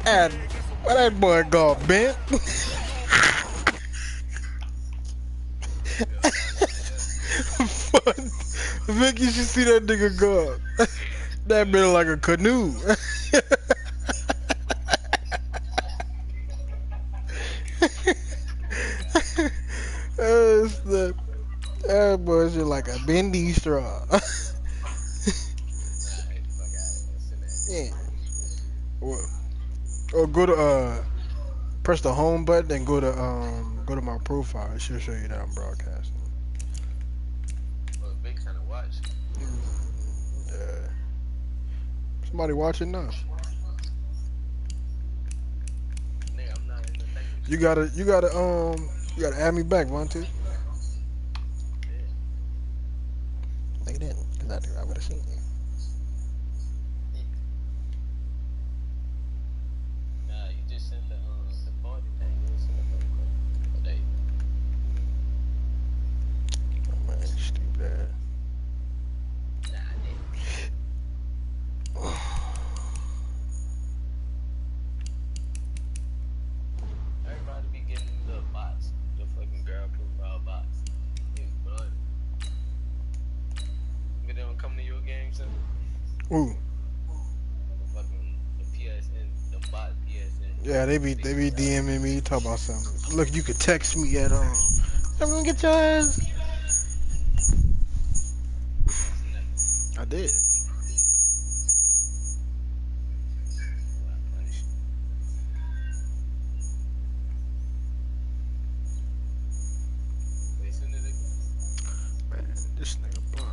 And where that boy go, bent? Vic, you should see that nigga go. That been like a canoe. That boy just like a bendy straw. Yeah. Or go to press the home button and go to my profile. It should show you that I'm broadcasting. Yeah. Somebody watching now. You gotta add me back, Monty. They didn't, cause I would have seen you. Oh, man, stupid. Ooh. Yeah, they be DMing me, talk about something. Look, you could text me at I'm gonna get your ass. I did. Man, this nigga blind.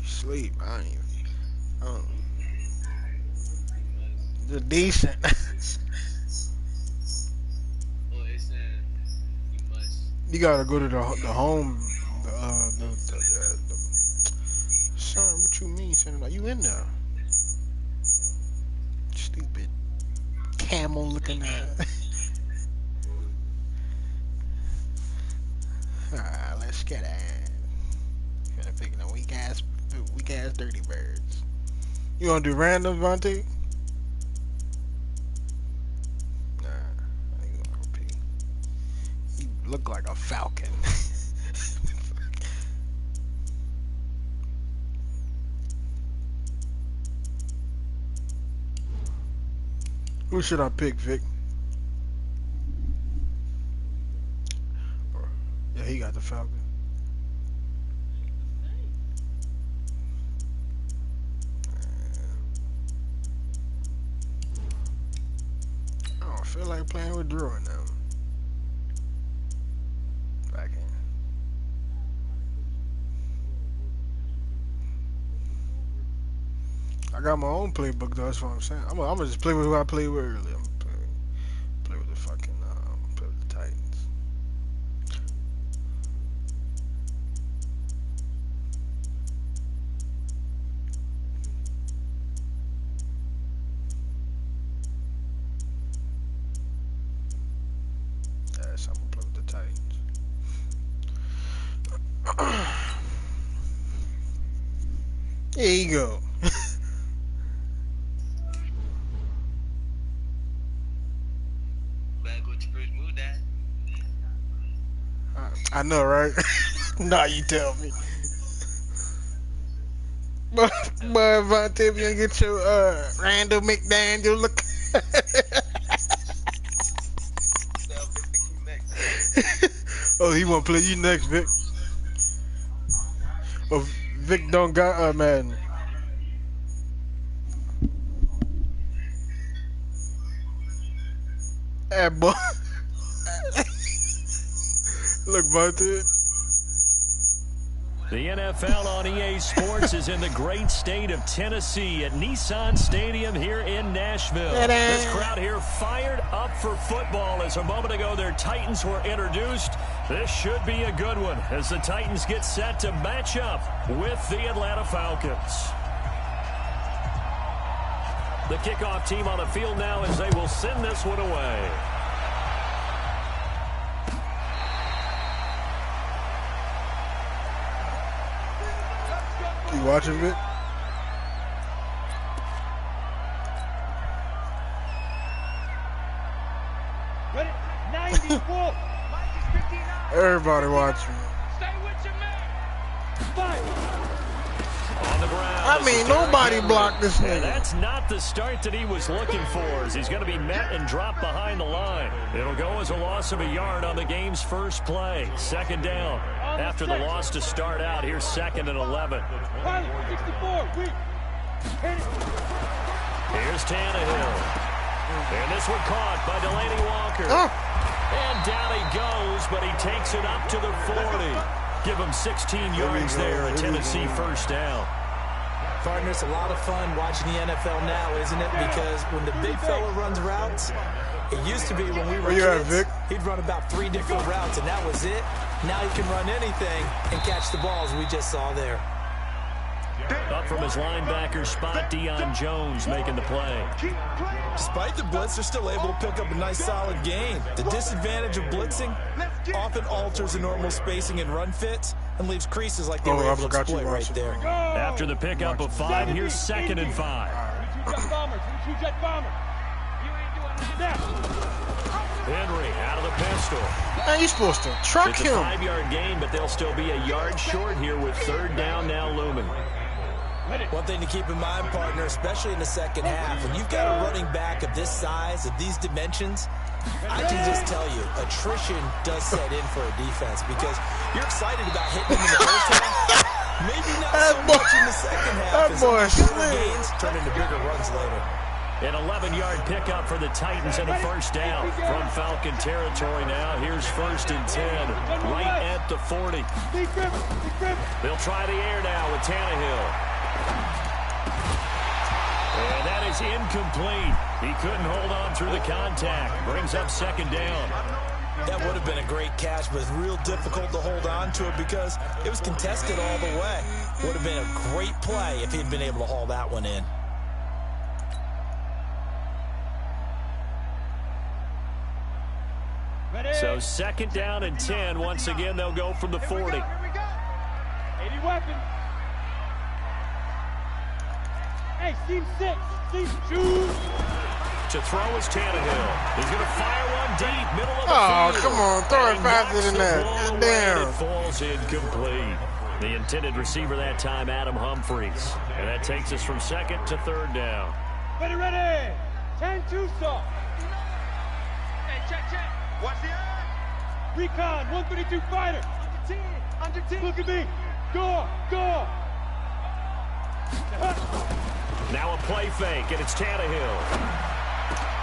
Sleep. I ain't even. Just decent. You gotta go to the home. Son, what you mean? Son, are you in there? Stupid camel looking at. Alright, let's get it. Gonna pick the weak ass dirty birds. You wanna do random, Vontae? Nah, I ain't gonna repeat. You look like a falcon. Who should I pick, Vic? Yeah, he got the falcon. I don't feel like playing with Drew now. Back in. I got my own playbook though, that's what I'm saying. I'm gonna just play with who I played with earlier. I'm gonna play with the fucking play with the Titans. Yes, I'm gonna play with the Titans. There you go. I know, right? Nah, you tell me. But Vontae, if you don't get your Randall McDaniel look. Oh, he wanna play you next, Vic. Oh, Vic don't got Madden. Hey, boy. Look, Vontae. The NFL on EA Sports is in the great state of Tennessee at Nissan Stadium here in Nashville. This crowd here fired up for football as a moment ago their Titans were introduced. This should be a good one as the Titans get set to match up with the Atlanta Falcons. The kickoff team on the field now as they will send this one away. You watching it? Ready? 94. Everybody watching. Stay with your man. Five. On the ground. I mean, nobody blocked this And nigga. that's not the start that he was looking for, as he's going to be met and dropped behind the line. It'll go as a loss of a yard on the game's first play. Second down. After the loss to start out, here's 2nd and 11. Pilot, 64. Weak. Here's Tannehill. And this one caught by Delaney Walker. And down he goes, but he takes it up to the 40. Give him 16 yards there, a Tennessee first down. Partner, it's a lot of fun watching the NFL now, isn't it? Because when the big fella runs routes, it used to be when we were kids, he'd run about 3 different routes, and that was it. Now he can run anything and catch the balls we just saw there. Up from his linebacker spot, Deion Jones making the play. Despite the blitz, they're still able to pick up a nice solid gain. The disadvantage of blitzing often alters the normal spacing and run fits and leaves creases like they were able to exploit right there. After the pickup of 5, here's 2nd and 5. Henry out of the pistol. Man, you're supposed to truck It's him. a 5-yard gain, but they'll still be a yard short here with 3rd down now looming. One thing to keep in mind, partner, especially in the second half, when you've got a running back of this size, of these dimensions, I can just tell you, attrition does set in for a defense because you're excited about hitting them in the first half. Maybe not so much in the second half. That boy gains turn into bigger runs later. An 11-yard pickup for the Titans and a first down from Falcon territory now. Here's 1st and 10, right at the 40. They'll try the air now with Tannehill. And that is incomplete. He couldn't hold on through the contact. Brings up 2nd down. That would have been a great catch, but it's real difficult to hold on to it because it was contested all the way. Would have been a great play if he'd been able to haul that one in. So 2nd down and 10. Once again, they'll go from the 40. 80 weapons. Hey, team 6. Team 2. To throw is Tannehill. He's going to fire one deep, middle of the Oh, field. come on. Throw it And faster knocks than the that. ball Get away, down. and it falls incomplete. The intended receiver that time, Adam Humphries. And that takes us from 2nd to 3rd down. Ready, ready. 10-2 stop. Hey, check. What's the eye? Recon, 132 fighter. Under 10. Look at me. Go. Now a play fake, and it's Tannehill.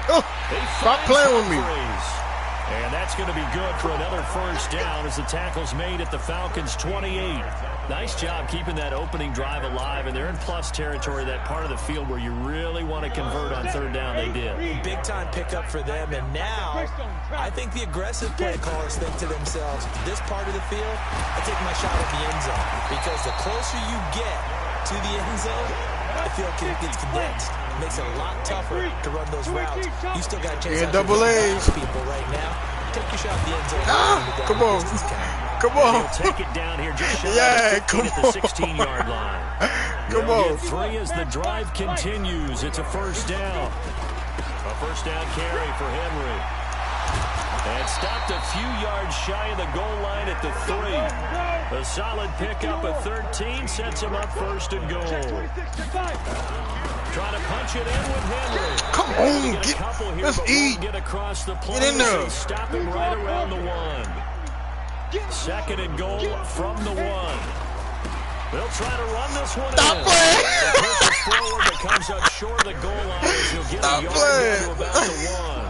Oh, He stop finds playing with me. Humphries. And that's going to be good for another first down as the tackle's made at the Falcons' 28. Nice job keeping that opening drive alive, and they're in plus territory, that part of the field where you really want to convert on 3rd down. They did. Big-time pickup for them, and now I think the aggressive play callers think to themselves, this part of the field, I take my shot at the end zone, because the closer you get to the end zone, the field gets condensed. It makes it a lot tougher to run those routes. You still got a chance to double A's. people right now. Take your shot at the end zone. Come on. Come on. He'll take it down here just shy Yeah, of the 15 at the 16-yard line. Come They'll on. get 3 as the drive continues. It's a first down. A first down carry for Henry. And stopped a few yards shy of the goal line at the 3. A solid pickup of 13 sets him up 1st and goal. Trying to punch it in with Henry. Come on, Get a couple here, let's but eat. won't get across the plane. Get in there. Stop him right around the 1. 2nd and goal from the 1. They'll try to run this one Stop in. playing. He pushes forward, but comes up short of the goal line as he'll get Stop a yard playing. down to about the 1.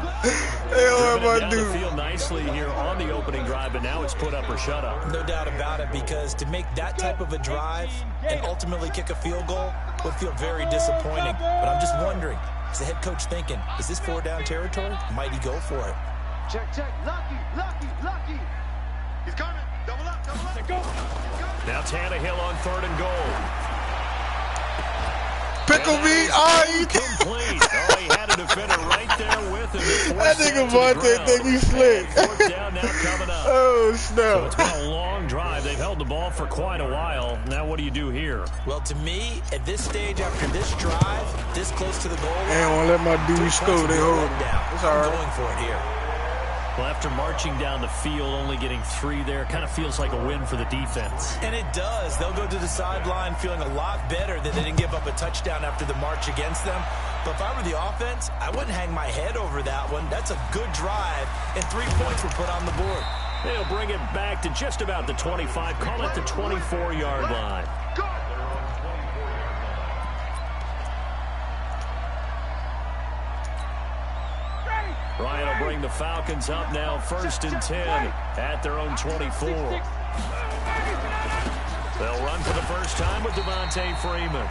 Hey, what Driven am I down the doing? field nicely here on the opening drive, but now it's put up or shut up. No doubt about it, because to make that type of a drive and ultimately kick a field goal would feel very disappointing. But I'm just wondering, is the head coach thinking, is this 4-down territory? Might he go for it? Check. Lucky. He's coming. Double up. Go. Now Tannehill on 3rd and goal. Pickle me. Oh, you Complete. defender right there with him. That nigga Vontae think he's slick. Fourth down now coming up. Oh, So snap. it's been a long drive. They've held the ball for quite a while. Now what do you do here? Well, to me, at this stage, after this drive, this close to the goal line, They don't want to let my dude score. They hold him. It's all I'm right. going for it here. Well, after marching down the field, only getting 3 there, kind of feels like a win for the defense. And it does. They'll go to the sideline feeling a lot better that they didn't give up a touchdown after the march against them. But if I were the offense, I wouldn't hang my head over that one. That's a good drive, and 3 points were put on the board. They'll bring it back to just about the 25. Call it the 24-yard line. Ryan will bring the Falcons up now, 1st and 10 at their own 24. They'll run for the first time with Devontae Freeman.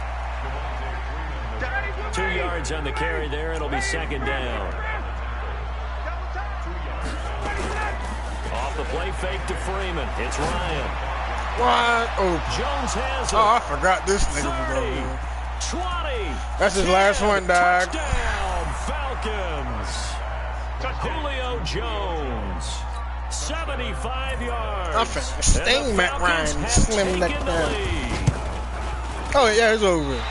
2 yards on the carry there. It'll be 2nd down. Off the play fake to Freeman. It's Ryan. Wide open. Jones has it. Oh, I forgot this nigga was over there. 20. That's his last one, dog. Touchdown, Falcons. Julio Jones, 75 yards. I'm finna sting Matt Ryan, slim that down. lead. Oh, yeah, it's over.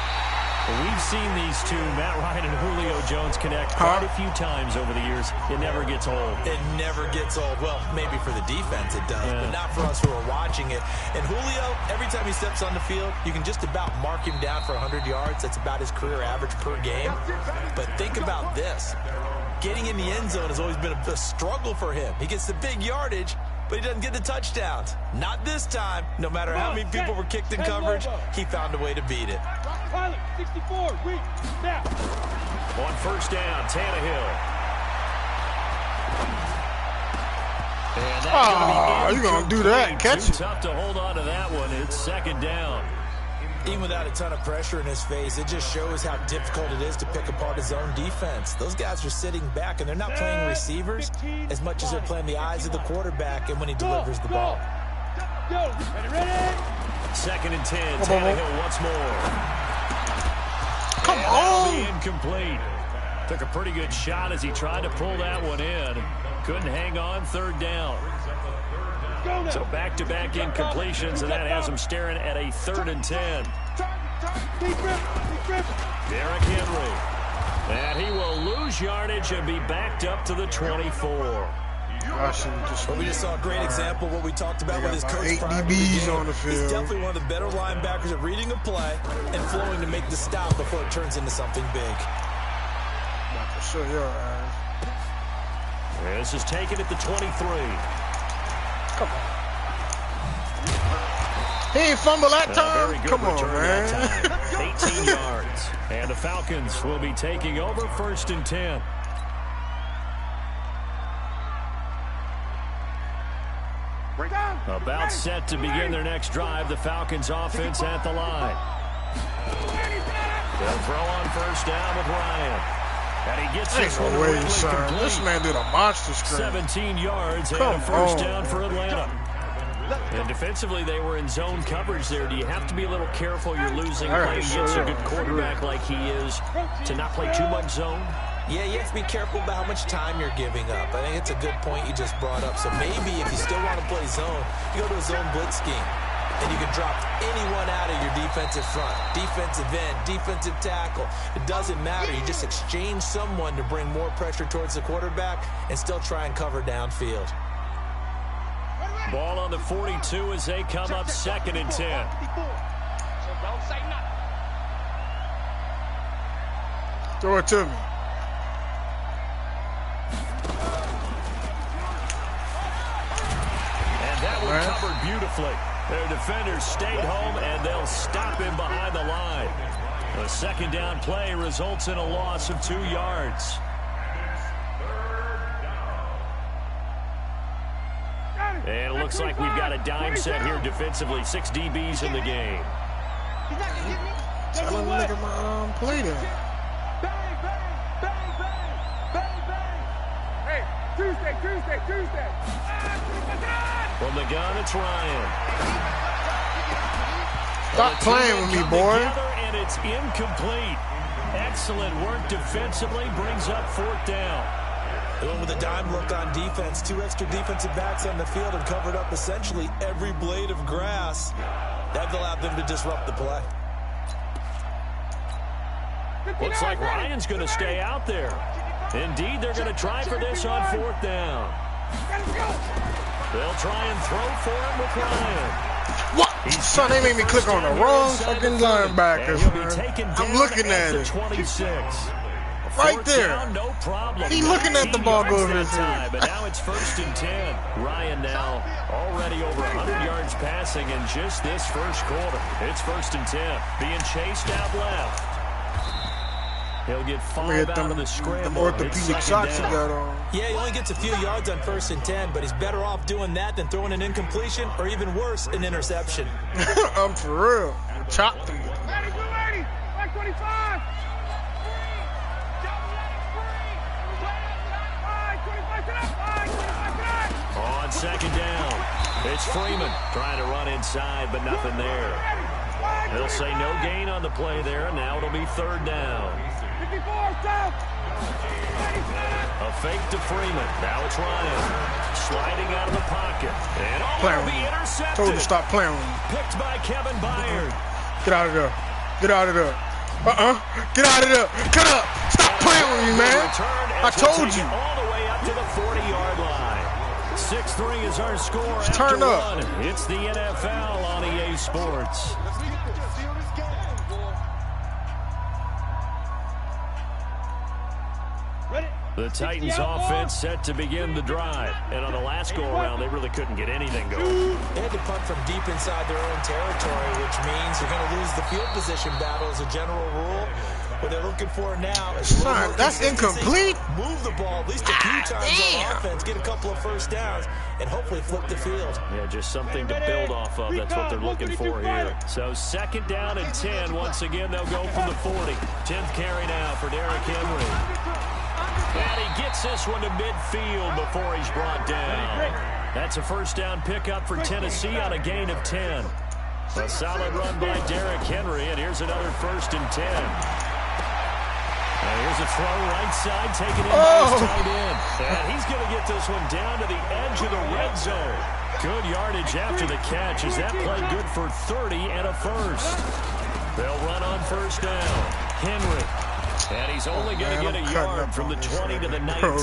We've seen these two, Matt Ryan and Julio Jones, connect quite a few times over the years. It never gets old. It never gets old. Well, maybe for the defense it does, but not for us who are watching it. And Julio, every time he steps on the field, you can just about mark him down for 100 yards. That's about his career average per game. But think about this. Getting in the end zone has always been a struggle for him. He gets the big yardage, but he doesn't get the touchdowns. Not this time. No matter how many people were kicked in coverage, he found a way to beat it. Pilot, 64, weak, snap. On 1st down, Tannehill. And that's you gonna do that? Catch Too it. tough to hold on to that one. It's 2nd down. Even without a ton of pressure in his face, it just shows how difficult it is to pick apart his own defense. Those guys are sitting back, and they're not playing receivers as much as they're playing the eyes of the quarterback and when he delivers the ball. Go, ready? 2nd and 10. Tannehill once more. Come That'll be on. incomplete. Took a pretty good shot as he tried to pull that one in. Couldn't hang on. 3rd down. So back-to-back incompletions, and that has him staring at a 3rd and 10. Derrick Henry. And he will lose yardage and be backed up to the 24. But we just saw a great example of what we talked about with his coach 8 prior to the DBs game. on the field. He's definitely one of the better linebackers at reading a play and flowing to make the stop before it turns into something big. About to show your eyes. This is taken at the 23. Come on. He ain't fumble that time? Very good Come on, return man. that time. 18 yards. And the Falcons will be taking over 1st and 10. About set to begin their next drive. The Falcons offense at the line. They'll throw on 1st down with Ryan. And he gets this one Ain't no way, really son. complete. This man did a monster screen. 17 yards and a 1st down for Atlanta. And defensively, they were in zone coverage there. Do you have to be a little careful you're losing playing against a good quarterback like he is to not play too much zone? Yeah, you have to be careful about how much time you're giving up. I think it's a good point you just brought up. So maybe if you still want to play zone, you go to a zone blitz scheme. And you can drop anyone out of your defensive front, defensive end, defensive tackle. It doesn't matter. You just exchange someone to bring more pressure towards the quarterback and still try and cover downfield. Ball on the 42 as they come up 2nd and 10. So don't say nothing. Throw it to me. And that one covered beautifully. Their defenders stayed home, and they'll stop him behind the line. The 2nd down play results in a loss of 2 yards. And it looks like we've got a dime set here defensively. 6 DBs in the game. He's not gonna get me. Tell him to look at my play there. Bang, bang, bang, bang, bang, bang. Hey, Tuesday. From the gun, it's Ryan. Stop playing with me, boy. And it's incomplete. Excellent work defensively. Brings up 4th down. Going with a dime look on defense. 2 extra defensive backs on the field and covered up essentially every blade of grass. That allowed them to disrupt the play. Looks like Ryan's going to stay out there. Indeed, they're going to try for this on 4th down. They'll try and throw for him with Ryan. What? Son, they made me click on the wrong fucking linebackers, man. I'm looking at it. 26. Right there. No problem. He looking at the ball go over his head. But now it's 1st and 10. Ryan now already over 100 yards passing in just this first quarter. It's 1st and 10. Being chased out left. He'll get 5 out of the scramble. The orthopedic socks he got on. Yeah, he only gets a few yards on 1st and 10, but he's better off doing that than throwing an incompletion or even worse, an interception. I'm for real. Chopped him. On 2nd down, it's Freeman trying to run inside, but nothing there. They'll say no gain on the play there, and now it'll be 3rd down. A fake to Freeman. Now it's Ryan sliding out of the pocket. And playing will be intercepted. Told you to stop playing with me. Picked by Kevin Byard. Get out of there. Get out of there. Get out of there. Cut up. Stop playing with me, man. I told you. All the way up to the 40-yard line. 6-3 is our score. Turn up. It's the NFL on EA Sports. The Titans offense set to begin the drive. And on the last go-around, they really couldn't get anything going. They had to punt from deep inside their own territory, which means they're going to lose the field position battle as a general rule. What they're looking for now is that's incomplete. Move the ball at least a few times on offense, get a couple of first downs, and hopefully flip the field. Yeah, just something to build off of. That's what they're looking for here. So 2nd down and 10. Once again, they'll go from the 40. 10th carry now for Derrick Henry. And he gets this one to midfield before he's brought down. That's a 1st down pickup for Tennessee on a gain of 10. A solid run by Derrick Henry, and here's another 1st and 10. And here's a throw right side, taken in by his tight end. And he's going to get this one down to the edge of the red zone. Good yardage after the catch. Is that play good for 30 and a 1st? They'll run on 1st down. Henry. And he's only going to get a yard from the 20 to the 19. Bro,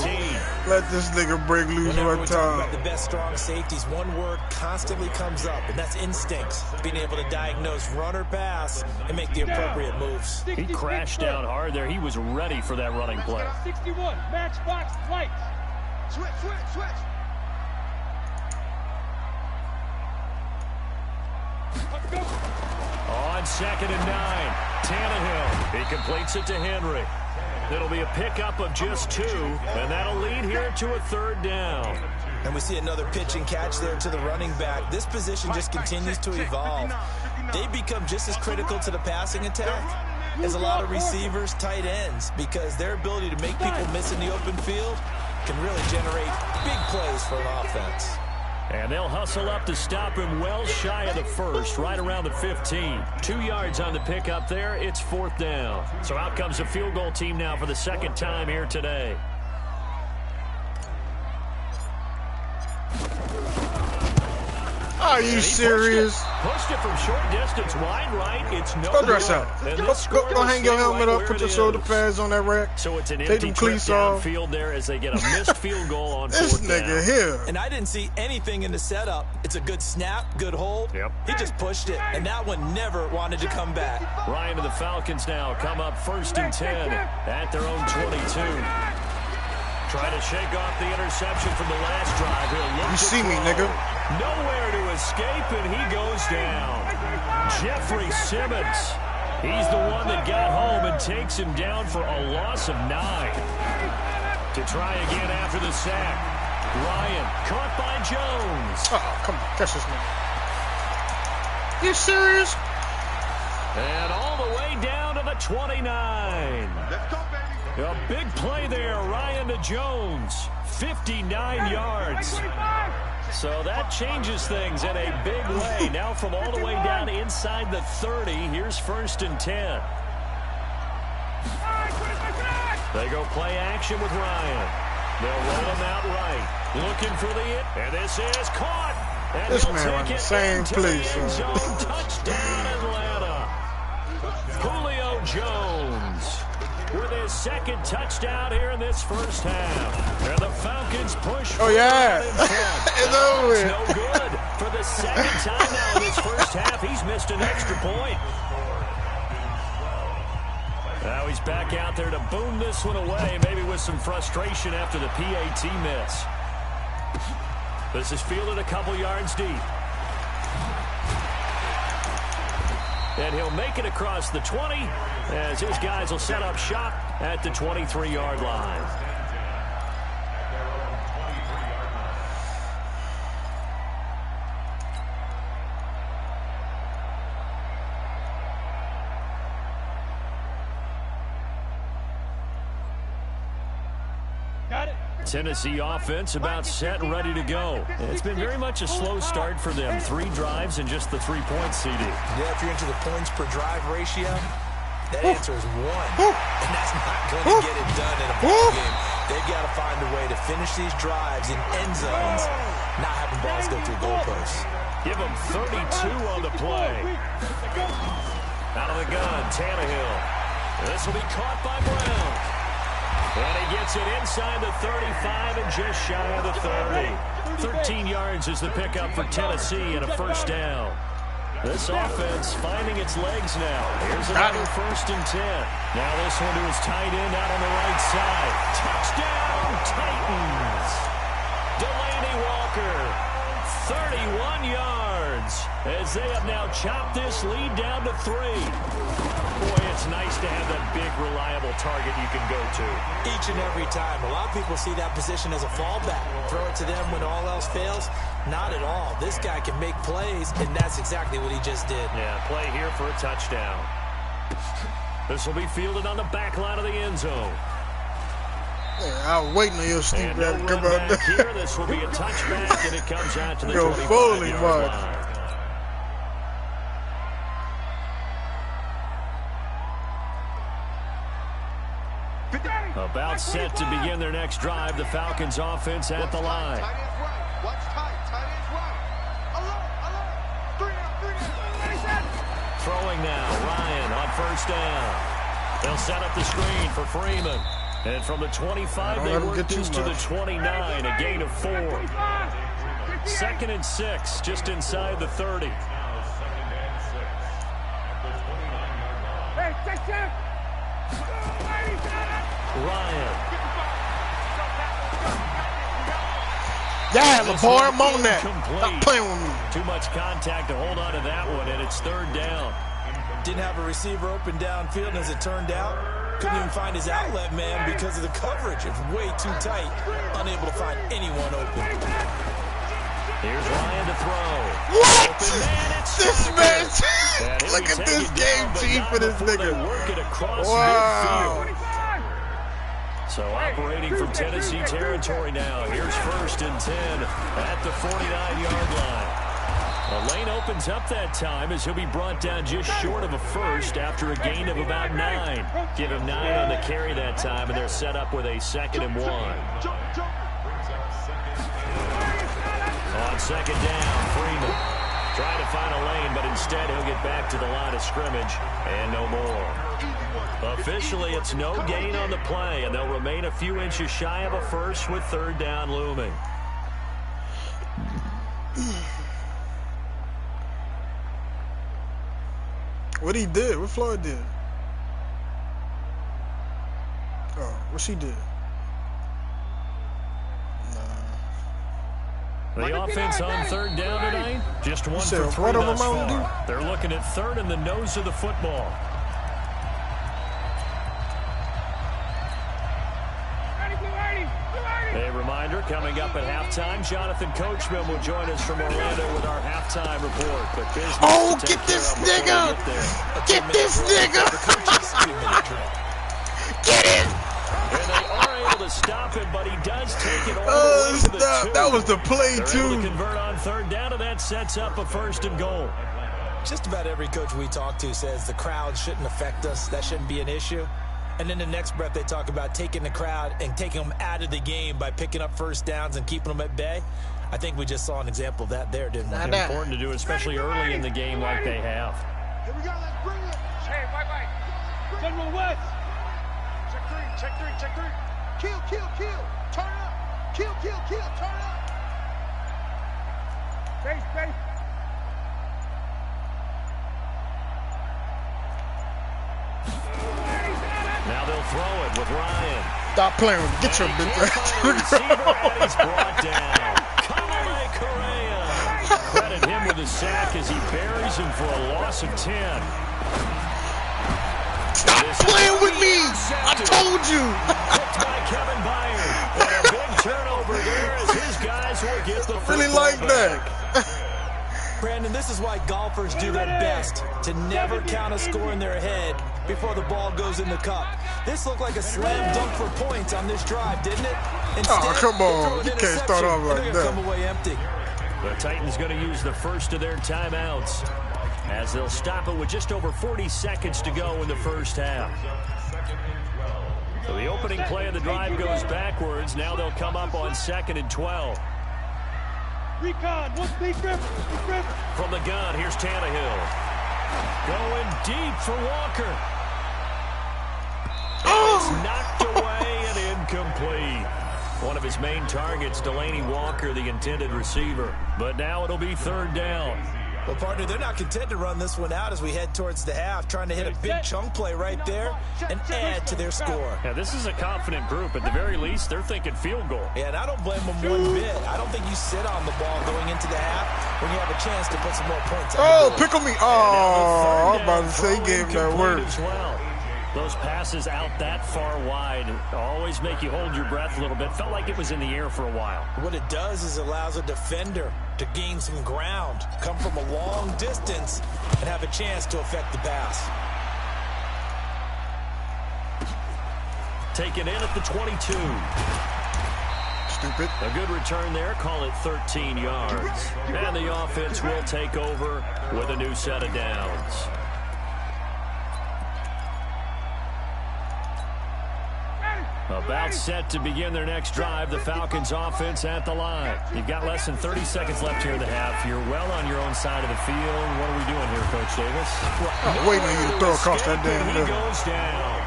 let this nigga break loose one time. About the best strong safeties, one word constantly comes up, and that's instincts. Being able to diagnose run or pass and make the appropriate moves. He crashed down hard there. He was ready for that running play. 61, matchbox, lights. Switch. On 2nd and 9, Tannehill. He completes it to Henry. It'll be a pickup of just 2, and that'll lead here to a 3rd down. And we see another pitch and catch there to the running back. This position just continues to evolve. They become just as critical to the passing attack as a lot of receivers, tight ends, because their ability to make people miss in the open field can really generate big plays for an offense. And they'll hustle up to stop him well shy of the 1st, right around the 15. 2 yards on the pickup there. It's 4th down. So out comes the field goal team now for the 2nd time here today. Are you serious? Pushed it from short distance, wide right. It's no Go dress out. Go hang your helmet up. Put your shoulder pads on that rack. So it's an Take empty them trip cleats off. downfield there as they get a missed field goal on 4th down. This nigga here. And I didn't see anything in the setup. It's a good snap, good hold. Yep. He just pushed it, and that one never wanted to come back. Ryan and the Falcons now come up 1st and 10 at their own 22. Trying to shake off the interception from the last drive. He'll look You see me, nigga. Nowhere to escape, and he goes down. Jeffrey Simmons. He's the one that got home and takes him down for a loss of 9. To try again after the sack. Ryan caught by Jones. Oh, come on. Catch this nigga. You serious? And all the way down to the 29. Let's go, baby. A big play there, Ryan to Jones. 59 yards. So that changes things in a big way. Now from all the way down inside the 30, here's 1st and 10. They go play action with Ryan. They'll roll him out right. Looking for the hit. And this is caught. And This he'll man take run the it same into place, the end son. zone. Touchdown, Atlanta. Julio Jones with his 2nd touchdown here in this first half. And the Falcons push yeah. in front. It's over with. No good. For the 2nd time now in this first half, he's missed an extra point. Now he's back out there to boom this one away, maybe with some frustration after the PAT miss. This is fielded a couple yards deep. And he'll make it across the 20 as his guys will set up shop at the 23-yard line. Tennessee offense about set and ready to go. It's been very much a slow start for them. 3 drives and just the 3-point CD. Yeah, if you're into the points per drive ratio, that answer is 1. And that's not going to get it done in a ball game. They've got to find a way to finish these drives in end zones, not having balls go through goalposts. Give them 32 on the play. Out of the gun, Tannehill. This will be caught by Brown. And he gets it inside the 35 and just shy of the 30. 13 yards is the pickup for Tennessee and a 1st down. This offense finding its legs now. Here's another 1st and 10. Now this one to his tight end out on the right side. Touchdown, Titans. Delaney Walker, 31 yards as they have now chopped this lead down to 3. Boy, it's nice to have that big, reliable target you can go to. Each and every time. A lot of people see that position as a fallback. Throw it to them when all else fails. Not at all. This guy can make plays, and that's exactly what he just did. Yeah, play here for a touchdown. This will be fielded on the back line of the end zone. Yeah, I was waiting on your Steve No to come run out back there. here. This will be a touchback, and it comes out to the Yo, Foley, 25-yard man. line. About set to begin their next drive. The Falcons offense at the line. Tight end's right. Watch tight. Tight end's right. Alert. 3 out. Throwing now. Ryan on 1st down. They'll set up the screen for Freeman. And from the 25, Don't they let him work get too this to the much. 29, a gain of 4. 2nd and 6, just inside the 30. Ryan. Yeah, This Lamar, one I'm on that. incomplete. Stop playing with me. Too much contact to hold on to that one, and it's 3rd down. Didn't have a receiver open downfield, and as it turned out, couldn't even find his outlet man because of the coverage. It's way too tight, unable to find anyone open. Here's Ryan to throw. What? Open man, it's This Tucker. man. And he'll Look be at this taken game down, but team not for this before they nigga. work it across Wow. midfield. So operating from Tennessee territory now. Here's 1st and 10 at the 49-yard line. A lane opens up that time as he'll be brought down just short of a 1st after a gain of about 9. Give him 9 on the carry that time, and they're set up with a 2nd and 1. On 2nd down, Freeman trying to find a lane, but instead he'll get back to the line of scrimmage and no more. Officially, it's no gain on the play, and they'll remain a few inches shy of a 1st with 3rd down looming. What he did? What Floyd did? Oh, what she did? The offense on 3rd down tonight, just 1 said for 3 what of thus them Mountain far. They're looking at 3rd in the nose of the football. A reminder, coming up at halftime, Jonathan Coachman will join us from Orlando with our halftime report. But business Oh, to take get this care of before nigga! we get there. Get this nigga! Get it! And they are able to stop him, but he does take it all Oh, the way to the stop. That was the play, They're able too. to convert on third down, and that sets up a 1st and goal. Just about every coach we talk to says the crowd shouldn't affect us. That shouldn't be an issue. And then the next breath they talk about taking the crowd and taking them out of the game by picking up first downs and keeping them at bay. I think we just saw an example of that there, didn't we? It's important to do, especially early in the game like they have. Here we go, let's bring it. Hey, bye. General West. Check three. Kill. Turn it up. Kill. Turn it up. Face. Now they'll throw it with Ryan. Stop playing with me. Get your big Receiver, and he's brought down. Kamale Correa. Credit him with a sack as he buries him for a loss of 10. Stop playing with me. I told you. Picked by Kevin Byard. And a big turnover there as his guys will get the football Really like back. that. Brandon, this is why golfers do their best to never count a score in their head before the ball goes in the cup. This looked like a slam dunk for points on this drive, didn't it? Instead, Oh, come they on. throw an You can't start off interception, like and they're gonna that. come away empty. The Titans going to use the first of their timeouts as they'll stop it with just over 40 seconds to go in the first half. So the opening play of the drive goes backwards. Now they'll come up on 2nd and 12. Recon. What's Lee Griffin? From the gun, here's Tannehill. Going deep for Walker. It's knocked away and incomplete. One of his main targets, Delaney Walker, the intended receiver. But now it'll be 3rd down. Well, partner, they're not content to run this one out as we head towards the half, trying to hit a big chunk play right there and add to their score. Yeah, this is a confident group. At the very least, they're thinking field goal. Yeah, and I don't blame them one bit. I don't think you sit on the ball going into the half when you have a chance to put some more points on the board. Pickle me. Oh, I was about to say, he gave him that Incomplete word. as well. Those passes out that far wide always make you hold your breath a little bit. Felt like it was in the air for a while. What it does is allows a defender to gain some ground, come from a long distance, and have a chance to affect the pass. Taken in at the 22. Stupid. A good return there. Call it 13 yards. And the offense will take over with a new set of downs. About set to begin their next drive. The Falcons offense at the line. You've got less than 30 seconds left here in the half. You're well on your own side of the field. What are we doing here, Coach Davis? I'm waiting on you to throw across that damn He middle. goes down.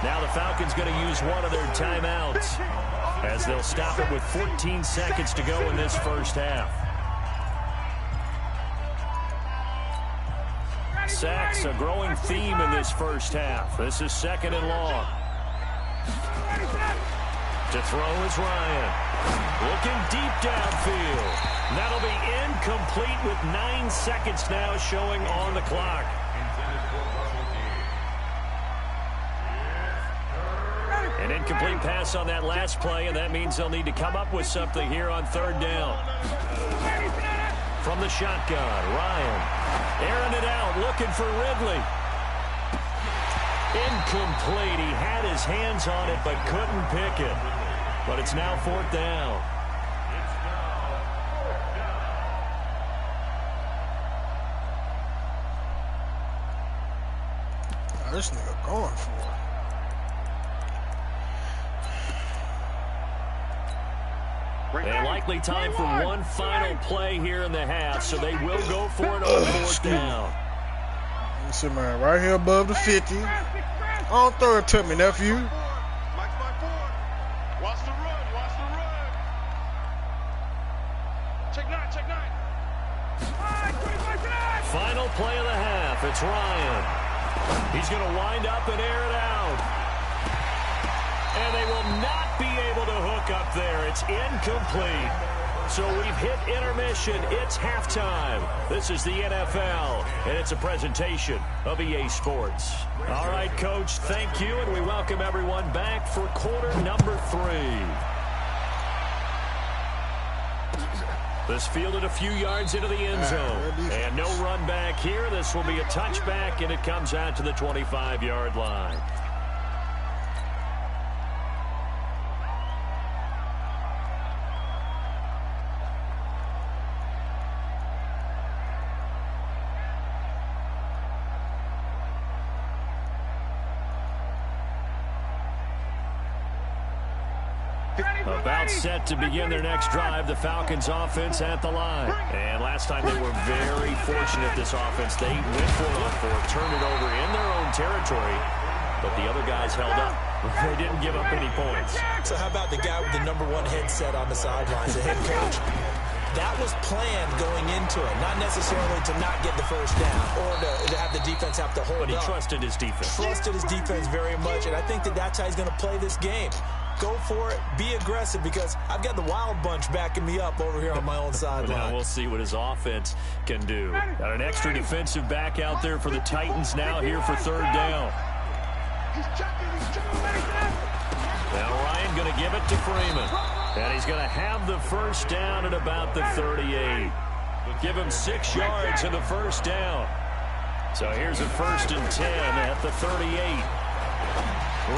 Now the Falcons going to use one of their timeouts as they'll stop it with 14 seconds to go in this first half. Sacks, a growing theme in this first half. This is 2nd and long. To throw is Ryan. Looking deep downfield. That'll be incomplete with 9 seconds now showing on the clock. An incomplete pass on that last play, and that means they'll need to come up with something here on 3rd down. From the shotgun, Ryan airing it out, looking for Ridley. Incomplete. He had his hands on it, but couldn't pick it. But it's now 4th down. Oh, this nigga going for it. And likely time for one final play here in the half, so they will go for it on 4th down. This man right here above the 50. Don't throw it to me, nephew. Mike's my forward. Watch the run. Check nine. Final play of the half. It's Ryan. He's going to wind up and air it out. And they will not be able to hook up there. It's incomplete. So we've hit intermission. It's halftime. This is the NFL, and it's a presentation of EA Sports. All right, Coach, thank you, and we welcome everyone back for quarter number 3. This fielded a few yards into the end zone. And no run back here. This will be a touchback, and it comes out to the 25-yard line. About set to begin their next drive, the Falcons offense at the line. And last time they were very fortunate, this offense. They went for it on fourth, turned it over in their own territory, but the other guys held up. They didn't give up any points. So how about the guy with the #1 headset on the sidelines, the head coach? That was planned going into it, not necessarily to not get the first down or to have the defense have to hold up. But he trusted his defense. Trusted his defense very much, and I think that's how he's going to play this game. Go for it. Be aggressive, because I've got the wild bunch backing me up over here on my own sideline. Now we'll see what his offense can do. Got an extra defensive back out there for the Titans now here for third down. Now Ryan going to give it to Freeman. And he's going to have the first down at about the 38. Give him 6 yards in the first down. So here's a 1st and 10 at the 38.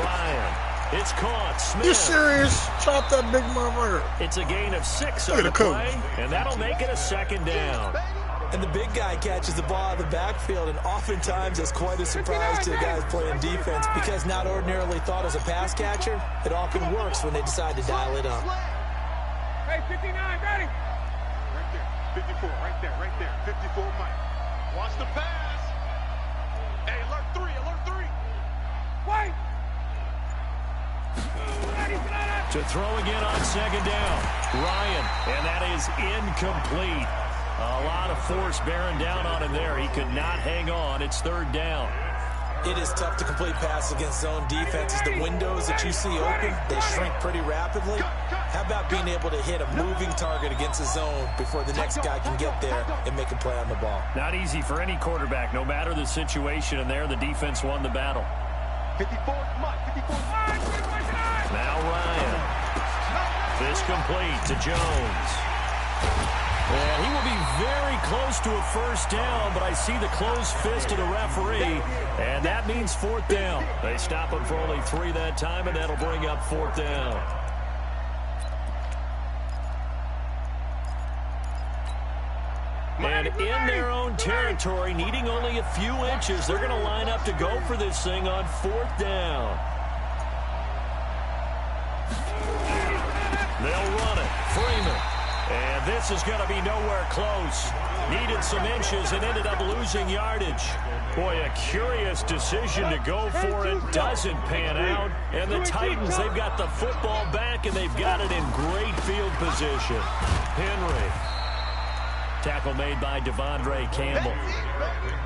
Ryan. It's caught. Smith. You serious? Chop that big motherfucker. It's a gain of 6 on the play, and that'll make it a 2nd down. And the big guy catches the ball out of the backfield, and oftentimes it's quite a surprise to the guys playing defense, because not ordinarily thought as a pass catcher, it often works when they decide to dial it up. Hey, 59, ready? Right there, 54, right there, 54, Mike. Watch the pass. Hey, alert 3, alert 3. Wait. To throw again on 2nd down. Ryan, and that is incomplete. A lot of force bearing down on him there. He could not hang on. It's 3rd down. It is tough to complete passes against zone defenses. The windows that you see open, they shrink pretty rapidly. How about being able to hit a moving target against a zone before the next guy can get there and make a play on the ball? Not easy for any quarterback, no matter the situation. And there, the defense won the battle. 54, Mike, 54. Now Ryan. This complete to Jones. And he will be very close to a first down, but I see the closed fist of the referee, and that means 4th down. They stop him for only 3 that time, and that'll bring up 4th down. And in their own territory, needing only a few inches, they're going to line up to go for this thing on 4th down. They'll run it. Freeman. And this is going to be nowhere close. Needed some inches and ended up losing yardage. Boy, a curious decision to go for it. Doesn't pan out. And the Titans, they've got the football back, and they've got it in great field position. Henry. Tackle made by Devondre Campbell.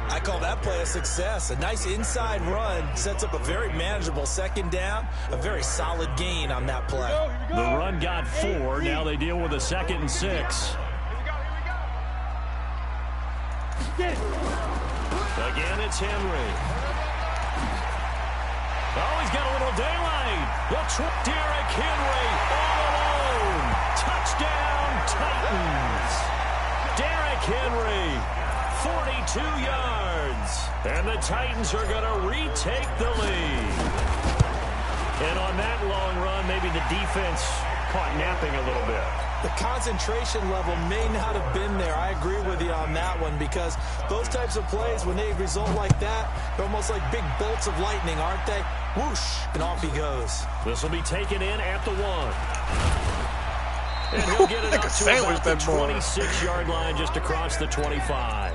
I call that play a success. A nice inside run sets up a very manageable 2nd down. A very solid gain on that play. The run got 4. Now they deal with a 2nd and 6. Again, it's Henry. Oh, he's got a little daylight. Derrick Henry all alone. Touchdown, Titans. Derrick Henry, 42 yards. And the Titans are going to retake the lead. And on that long run, maybe the defense caught napping a little bit. The concentration level may not have been there. I agree with you on that one, because those types of plays, when they result like that, they're almost like big bolts of lightning, aren't they? Whoosh, and off he goes. This will be taken in at the 1. And he'll get it up to about the 26-yard line, just across the 25.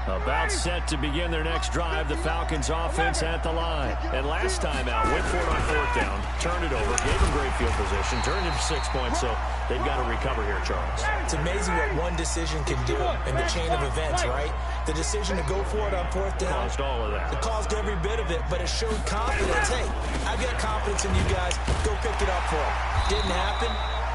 About set to begin their next drive, the Falcons offense at the line. And last time out, went for it on 4th down, turned it over, gave them great field position, turned into 6 points, so they've got to recover here, Charles. It's amazing what one decision can do in the chain of events, right? The decision to go for it on 4th down. Caused all of that. It caused every bit of it, but it showed confidence. Hey, I've got confidence in you guys. Go pick it up for them. Didn't happen.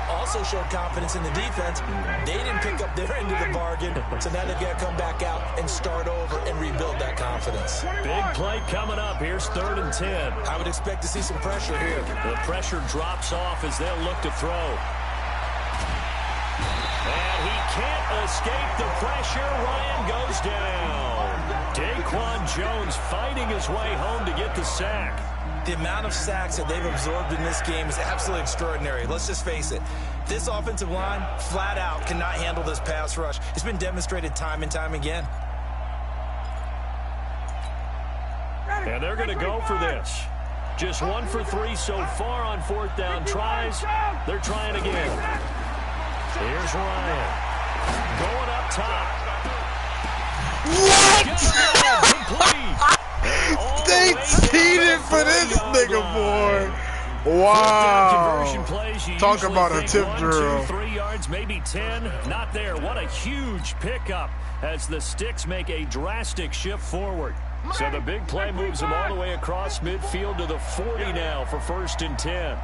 Also showed confidence in the defense. They didn't pick up their end of the bargain, so now they've got to come back out and start over and rebuild that confidence. Big play coming up. Here's 3rd and 10. I would expect to see some pressure here. The pressure drops off as they'll look to throw. And he can't escape the pressure. Ryan goes down. Daquan Jones fighting his way home to get the sack. The amount of sacks that they've absorbed in this game is absolutely extraordinary. Let's just face it. This offensive line, flat out, cannot handle this pass rush. It's been demonstrated time and time again. And they're going to go for this. Just 1 for 3 so far on 4th down tries. They're trying again. Here's Ryan. Going up top. What? They cheated for this nigga, boy. Wow. Talk about a tip drill. 1, 2, 3 yards, maybe 10. Not there. What a huge pickup as the Sticks make a drastic shift forward. So the big play moves them all the way across midfield to the 40 now for 1st and 10.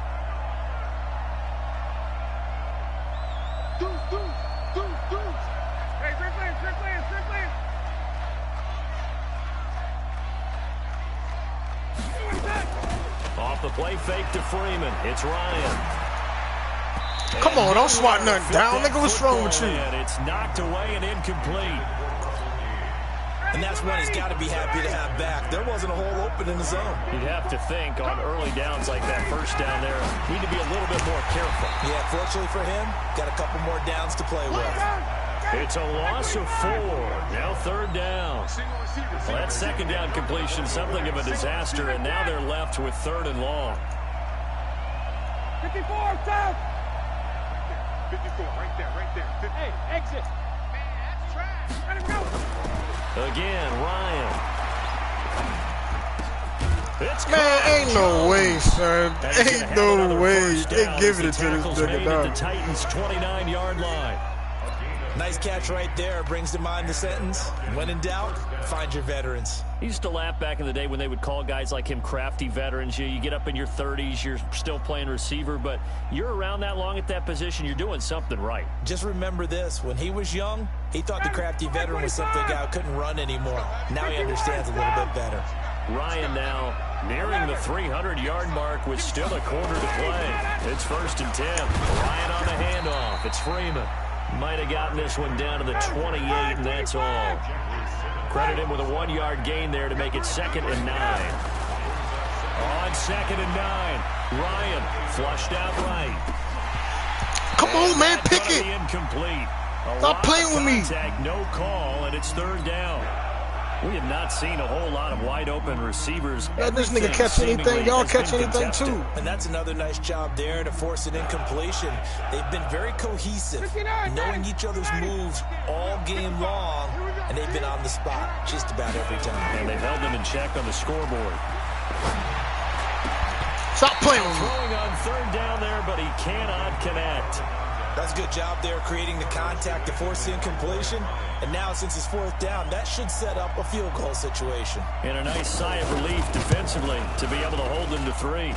Off the play fake to Freeman. It's Ryan. Come on, don't swat nothing down. Nigga, what's wrong with you? And it's knocked away and incomplete. And that's one he's got to be happy to have back. There wasn't a hole open in the zone. You'd have to think on early downs like that, 1st down there, need to be a little bit more careful. Yeah, fortunately for him, got a couple more downs to play with. It's a loss of 4. Now 3rd down. Well, that 2nd down completion, something of a disaster, and now they're left with 3rd and long. 54, south. 54, right there, right there. 50. Hey, exit. Man, that's trash. Let him go. Again, Ryan. It's Man, ain't no way, son. Ain't no way. They giving it to this nigga now. The Titans' 29-yard line. Nice catch right there. Brings to mind the sentence, when in doubt, find your veterans. He used to laugh back in the day when they would call guys like him crafty veterans. You get up in your 30s, you're still playing receiver, but you're around that long at that position, you're doing something right. Just remember this. When he was young, he thought the crafty veteran was simply a guy who couldn't run anymore. Now he understands a little bit better. Ryan now nearing the 300-yard mark with still a quarter to play. It's 1st and 10. Ryan on the handoff. It's Freeman. Might have gotten this one down to the 28, and that's all. Credit him with a 1-yard gain there to make it 2nd and 9. On 2nd and 9, Ryan flushed out right. Come on, man, pick it. Incomplete. Stop playing with me. No call, and it's 3rd down. We have not seen a whole lot of wide-open receivers. Yeah, this nigga catch anything, y'all catch anything too. And that's another nice job there to force an incompletion. They've been very cohesive, knowing each other's moves all game long, and they've been on the spot just about every time. And they've held them in check on the scoreboard. Stop playing with me. Throwing on 3rd down there, but he cannot connect. That's a good job there creating the contact to force the incompletion. And now, since it's 4th down, that should set up a field goal situation. And a nice sigh of relief defensively to be able to hold them to 3.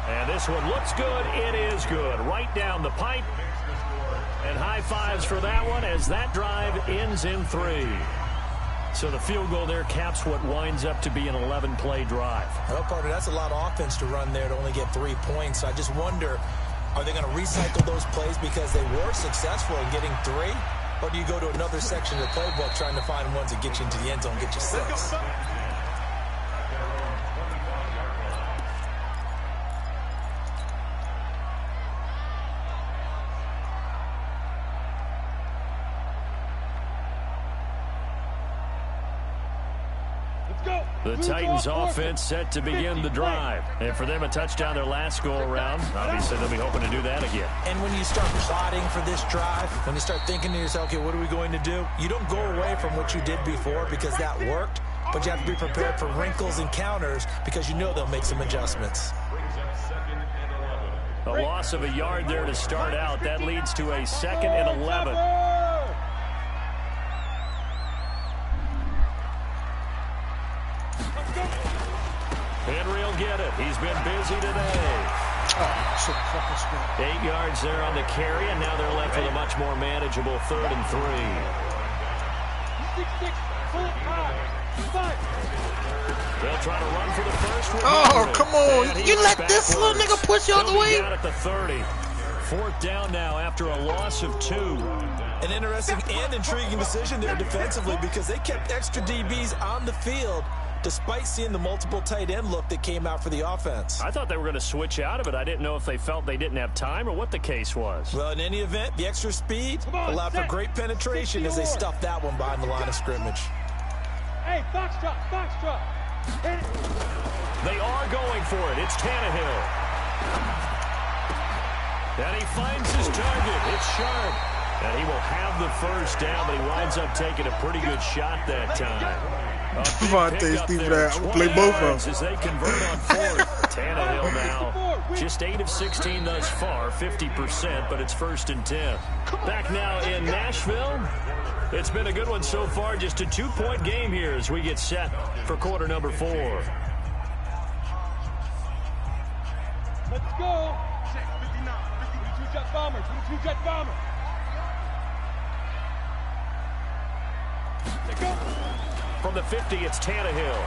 And this one looks good. It is good. Right down the pipe. And high fives for that one as that drive ends in 3. So the field goal there caps what winds up to be an 11-play drive. Well, partner, that's a lot of offense to run there to only get 3 points. I just wonder, are they going to recycle those plays because they were successful in getting 3? Or do you go to another section of the playbook trying to find ones that get you into the end zone, get you 6? The Titans offense set to begin the drive. And for them, a touchdown their last go-around. Obviously, they'll be hoping to do that again. And when you start plotting for this drive, when you start thinking to yourself, okay, what are we going to do? You don't go away from what you did before because that worked, but you have to be prepared for wrinkles and counters because you know they'll make some adjustments. A loss of a yard there to start out. That leads to a 2nd and 11. Henry will get it. He's been busy today. 8 yards there on the carry, and now they're left with a much more manageable 3rd and 3. They'll try to run for the first. Oh, come on. You let this little nigga push you out the way? Down at the 30. 4th down now after a loss of 2. An interesting and intriguing decision there defensively because they kept extra DBs on the field despite seeing the multiple tight end look that came out for the offense. I thought they were going to switch out of it. I didn't know if they felt they didn't have time or what the case was. Well, in any event, the extra speed allowed for great penetration as they stuffed that one behind the line of scrimmage. Hey, box drop, box drop. Hit it. They are going for it. It's Tannehill. And he finds his target. It's Sharp. And he will have the first down, but he winds up taking a pretty good shot that time. Devontae Steve, I'm going to play both of them. As they convert on fourth. Tannehill now just 8 of 16 thus far, 50%, but it's 1st and 10. Back now in Nashville. It's been a good one so far, just a 2-point game here as we get set for quarter number 4. Let's go. 22 jet bomber, 22 jet bomber. From the 50, it's Tannehill.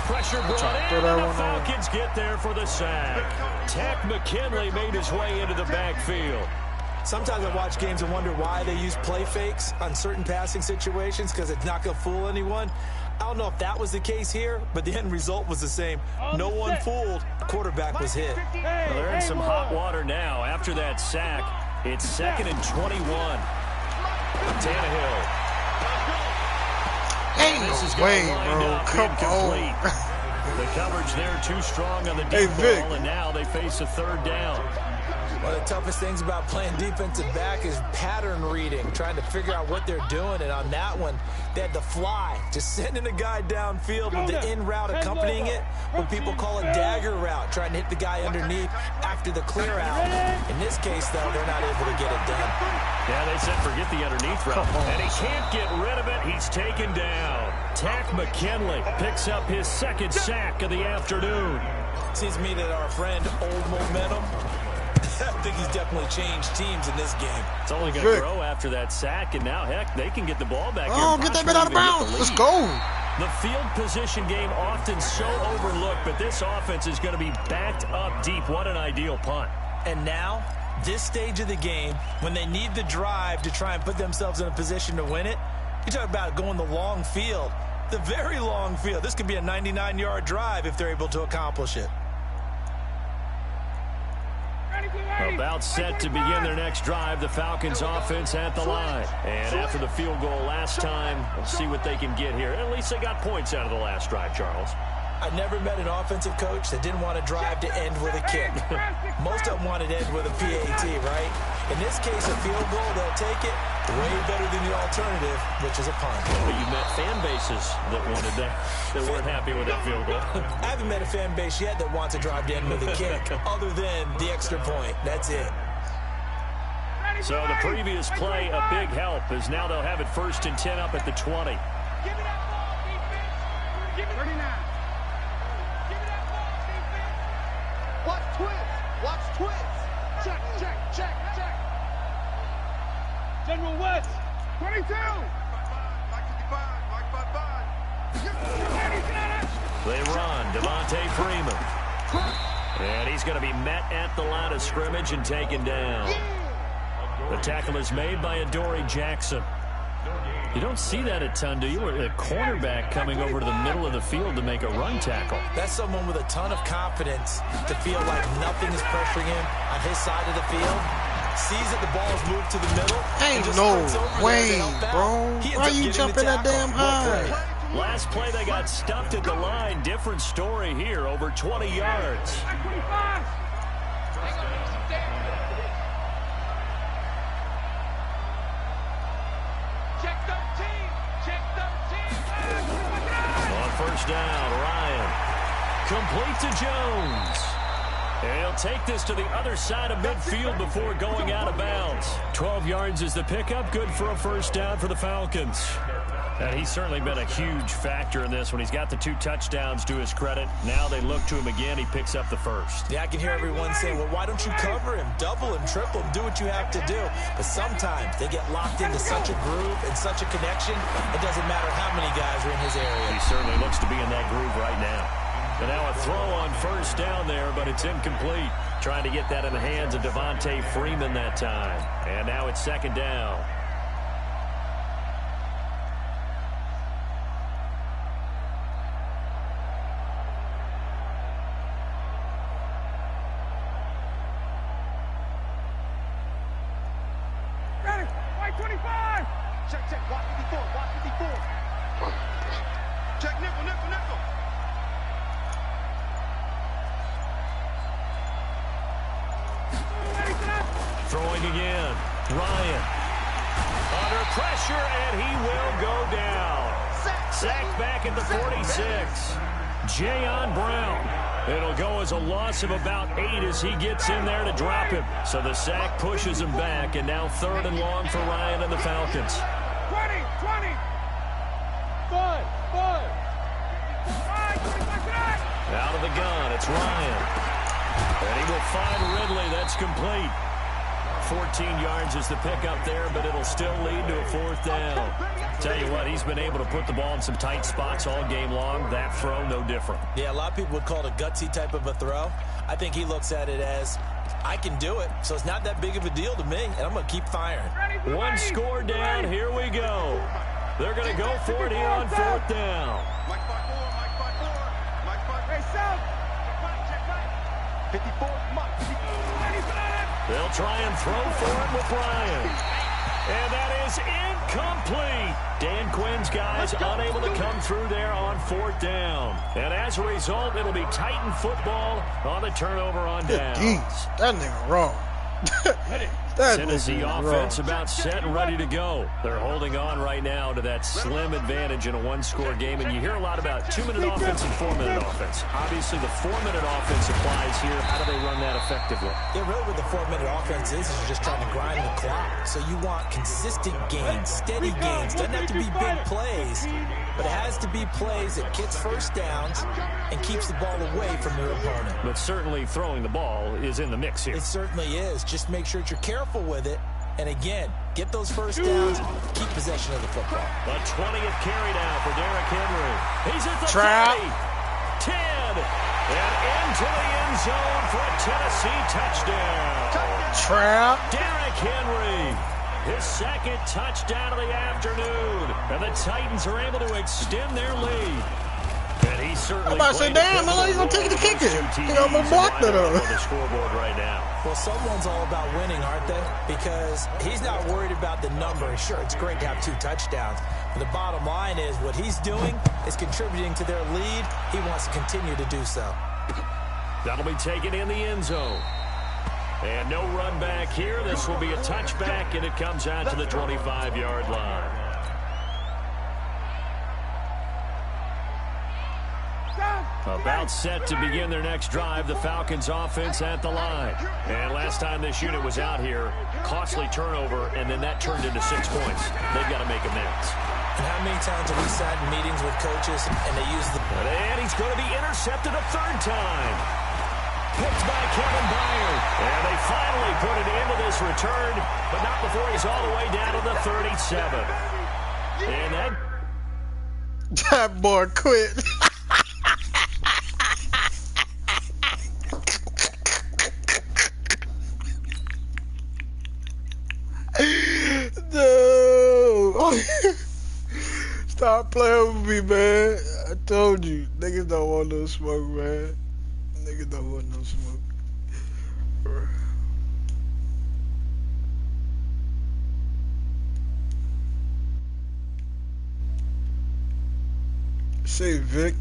Pressure brought in, and the Falcons get there for the sack. Takk McKinley made his way into the backfield. Sometimes I watch games and wonder why they use play fakes on certain passing situations, because it's not going to fool anyone. I don't know if that was the case here, but the end result was the same. No one fooled. The quarterback was hit. Well, they're in some hot water now. After that sack, it's 2nd and 21. Tannehill. Ain't no way, bro. Come on. The coverage there too strong on the deep ball, and now they face a 3rd down. One of the toughest things about playing defensive back is pattern reading, trying to figure out what they're doing. And on that one, they had the fly, just sending a guy downfield with the in route accompanying it, what people call a dagger route, trying to hit the guy underneath after the clear out. In this case, though, they're not able to get it done. Yeah, they said forget the underneath route. And he can't get rid of it. He's taken down. Takk McKinley picks up his 2nd sack of the afternoon. Seems to me that our friend Old Momentum, I think he's definitely changed teams in this game. It's only going to grow after that sack, and now, heck, they can get the ball back. Oh, get that bit out of bounds. Let's go. The field position game often so overlooked, but this offense is going to be backed up deep. What an ideal punt. And now, this stage of the game, when they need the drive to try and put themselves in a position to win it, you talk about going the long field, the very long field. This could be a 99-yard drive if they're able to accomplish it. About set to begin their next drive, the Falcons offense at the line. And after the field goal last time, we'll see what they can get here. At least they got points out of the last drive, Charles. I never met an offensive coach that didn't want to drive to end with a kick. Most of them wanted to end with a PAT, right? In this case, a field goal, they'll take it way better than the alternative, which is a punt. But you met fan bases that wanted that weren't happy with that field goal. I haven't met a fan base yet that wants to drive to end with a kick, other than the extra point. That's it. So the previous play, a big help, as now they'll have it 1st and 10 up at the 20. Give me that ball, defense. Give it 39. Give me that ball, defense. Watch twist. Watch twist. Check, check, check, check. General West. 22. They run. Devontae Freeman. And he's going to be met at the line of scrimmage and taken down. The tackle is made by Adoree Jackson. You don't see that a ton, do you? Or a cornerback coming over to the middle of the field to make a run tackle. That's someone with a ton of confidence to feel like nothing is pressuring him on his side of the field. Sees that the ball is moved to the middle. Ain't no way, bro. Why you jumping that damn high? Last play, they got stuffed at the line. Different story here, over 20 yards. Check 13. Check 13. On 1st down, Ryan. Complete to Jones. And he'll take this to the other side of midfield before going out of bounds. 12 yards is the pickup. Good for a 1st down for the Falcons. And he's certainly been a huge factor in this when he's got the 2 touchdowns to his credit. Now they look to him again. He picks up the 1st. Yeah, I can hear everyone saying, well, why don't you cover him, double him, triple him, do what you have to do. But sometimes they get locked into such a groove and such a connection, it doesn't matter how many guys are in his area. He certainly looks to be in that groove right now. And now a throw on 1st down there, but it's incomplete. Trying to get that in the hands of Devontae Freeman that time. And now it's 2nd down. Ready. White 25. Check, check. Watch 54. Watch 54. Check nickel, nickel, nickel. Throwing again. Ryan. Under pressure, and he will go down. Sacked back at the 46. Jayon Brown. It'll go as a loss of about 8 as he gets in there to drop him. So the sack pushes him back, and now 3rd and long for Ryan and the Falcons. 20, 20. 5. Out of the gun, it's Ryan. And he will find Ridley. That's complete. 14 yards is the pickup there, but it'll still lead to a 4th down. Tell you what, he's been able to put the ball in some tight spots all game long. That throw, no different. Yeah, a lot of people would call it a gutsy type of a throw. I think he looks at it as, I can do it, so it's not that big of a deal to me, and I'm going to keep firing. 1 score down, here we go. They're going to go for it here on 4th down. Mike 5-4. Hey, South. Check back. 54, Mike. They'll try and throw for it with Ryan. And that is incomplete. Dan Quinn's guys unable to come through there on 4th down. And as a result, it'll be Titan football on the turnover on downs. Jeez, that nigga wrong. Tennessee offense about set and ready to go. They're holding on right now to that slim advantage in a 1-score game. And you hear a lot about 2-minute offense and 4-minute offense. Obviously, the 4-minute offense applies here. How do they run that effectively? Yeah, really what the 4-minute offense is you're just trying to grind the clock. So you want consistent gains, steady gains. Doesn't have to be big plays, but it has to be plays that gets first downs and keeps the ball away from your opponent. But certainly throwing the ball is in the mix here. It certainly is. Just make sure that you're careful with it. And again, get those first downs, keep possession of the football. The 20th carry now for Derrick Henry. He's at the Trap. 30, 10, and into the end zone for a Tennessee touchdown. Trap. Derrick Henry, his 2nd touchdown of the afternoon. And the Titans are able to extend their lead. And he certainly I'm about to say, damn, man, he's going to take the kicker. He almost blocked it on the scoreboard right now. Well, someone's all about winning, aren't they? Because he's not worried about the number. Sure, it's great to have 2 touchdowns. But the bottom line is what he's doing is contributing to their lead. He wants to continue to do so. That'll be taken in the end zone. And no run back here. This will be a touchback, and it comes out to the 25-yard line. About set to begin their next drive, the Falcons offense at the line. And last time this unit was out here, costly turnover, and then that turned into 6 points. They've got to make amends. And how many times have we sat in meetings with coaches and they use the... And he's going to be intercepted a 3rd time. Picked by Kevin Byard. And they finally put it into this return, but not before he's all the way down to the 37. And That boy quit. No. Stop playing with me, man. I told you. Niggas don't want no smoke, man. Niggas don't want no smoke. Say, Vic.